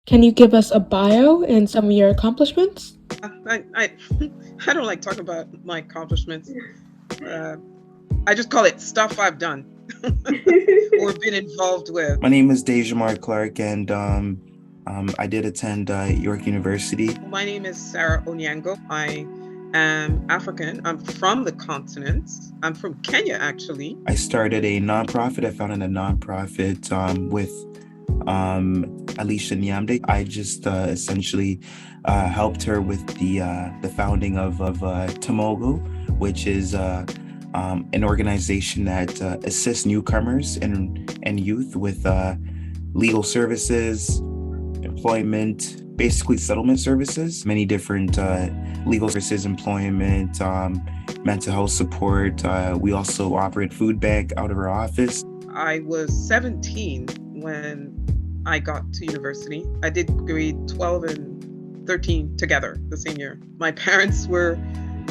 Can you give us a bio and some of your accomplishments? I I don't like talking about my accomplishments. Uh, I just call it stuff I've done or been involved with. My name is Dejamar Clark, and I did attend York University. My name is Sarah Onyango. I am African. I'm from the continent. I'm from Kenya, actually. I started a nonprofit. I founded a nonprofit with Alicia Nyamde. I just essentially helped her with the founding of Tomogo, which is an organization that assists newcomers and youth with legal services, employment, basically settlement services, many different legal services, employment, mental health support. We also operate food bank out of our office. I was 17 when I got to university. I did grade 12 and 13 together the same year. My parents were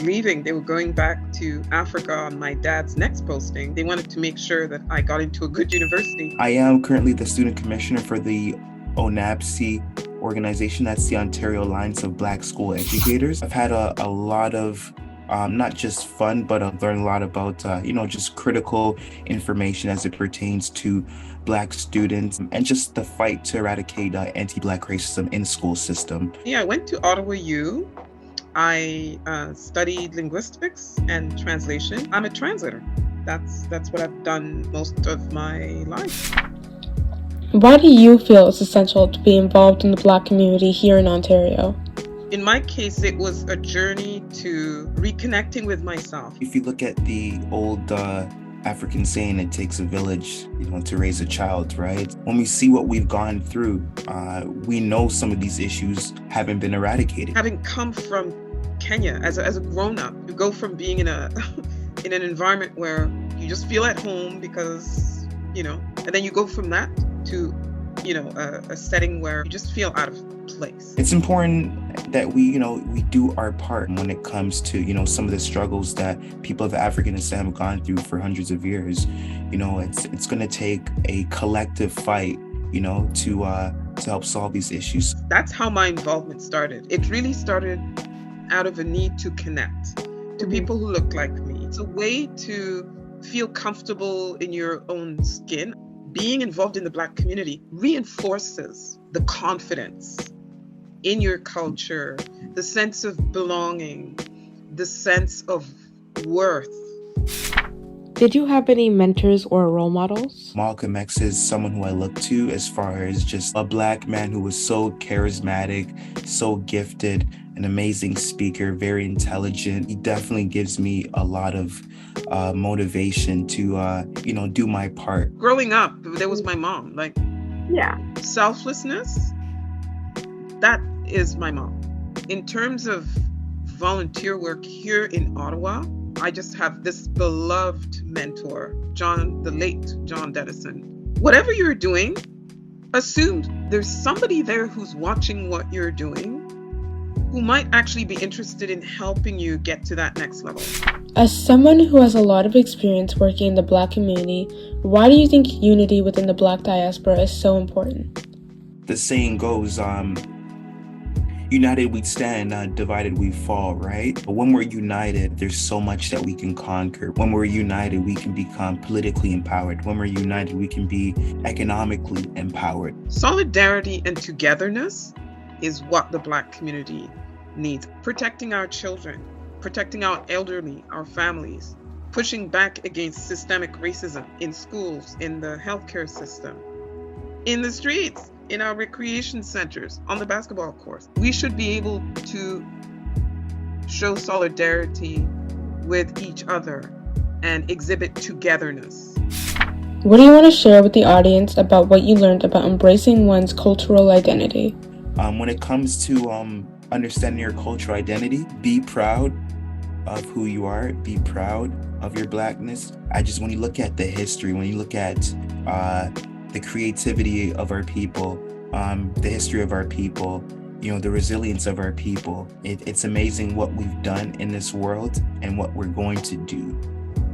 leaving. They were going back to Africa on my dad's next posting. They wanted to make sure that I got into a good university. I am currently the student commissioner for the ONAPSI organization. That's the Ontario Alliance of Black School Educators. I've had a lot of not just fun, but I've learned a lot about, just critical information as it pertains to Black students and just the fight to eradicate anti-Black racism in the school system. Yeah, I went to Ottawa U. I studied linguistics and translation. I'm a translator. That's what I've done most of my life. Why do you feel it's essential to be involved in the Black community here in Ontario? In my case, it was a journey to reconnecting with myself. If you look at the old African saying, it takes a village, to raise a child, right? When we see what we've gone through, we know some of these issues haven't been eradicated. Having come from Kenya as a grown-up, you go from being in an environment where you just feel at home because, and then you go from that to, a setting where you just feel out of place. It's important that we do our part when it comes to, some of the struggles that people of African descent have gone through for hundreds of years. It's going to take a collective fight, to help solve these issues. That's how my involvement started. It really started out of a need to connect to people who look like me. It's a way to feel comfortable in your own skin. Being involved in the Black community reinforces the confidence in your culture, the sense of belonging, the sense of worth. Did you have any mentors or role models? Malcolm X is someone who I look to as far as just a Black man who was so charismatic, so gifted, an amazing speaker, very intelligent. He definitely gives me a lot of motivation to, do my part. Growing up, there was my mom. Selflessness, that is my mom. In terms of volunteer work here in Ottawa, I just have this beloved mentor, the late John Dennison. Whatever you're doing, assume there's somebody there who's watching what you're doing, who might actually be interested in helping you get to that next level. As someone who has a lot of experience working in the Black community, why do you think unity within the Black diaspora is so important? The saying goes, united we stand, divided we fall, right? But when we're united, there's so much that we can conquer. When we're united, we can become politically empowered. When we're united, we can be economically empowered. Solidarity and togetherness is what the Black community needs. Protecting our children, protecting our elderly, our families, pushing back against systemic racism in schools, in the healthcare system, in the streets, in our recreation centers, on the basketball courts. We should be able to show solidarity with each other and exhibit togetherness. What do you want to share with the audience about what you learned about embracing one's cultural identity? When it comes to understanding your cultural identity, be proud of who you are, be proud of your Blackness. When you look at the history, when you look at the creativity of our people, the history of our people, the resilience of our people, it's amazing what we've done in this world and what we're going to do.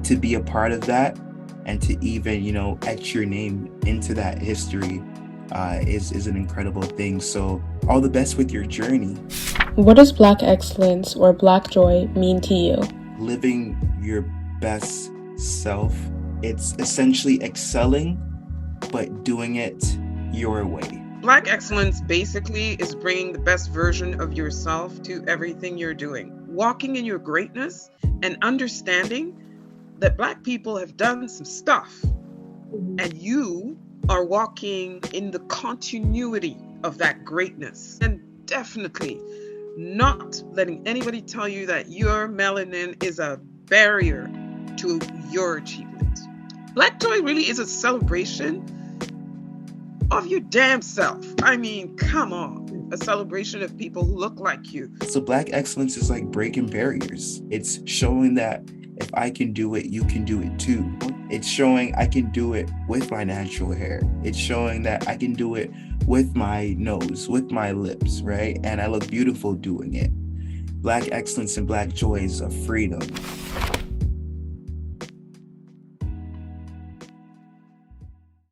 To be a part of that and to even, etch your name into that history is an incredible thing. So all the best with your journey. What does Black excellence or Black joy mean to you? Living your best self. It's essentially excelling, but doing it your way. Black excellence basically is bringing the best version of yourself to everything you're doing. Walking in your greatness and understanding that Black people have done some stuff, and you are walking in the continuity of that greatness. And definitely not letting anybody tell you that your melanin is a barrier to your achievement. Black joy really is a celebration of your damn self. I mean, come on. A celebration of people who look like you. So Black excellence is like breaking barriers. It's showing that if I can do it, you can do it too. It's showing I can do it with my natural hair. It's showing that I can do it with my nose, with my lips, right? And I look beautiful doing it. Black excellence and Black joy is a freedom.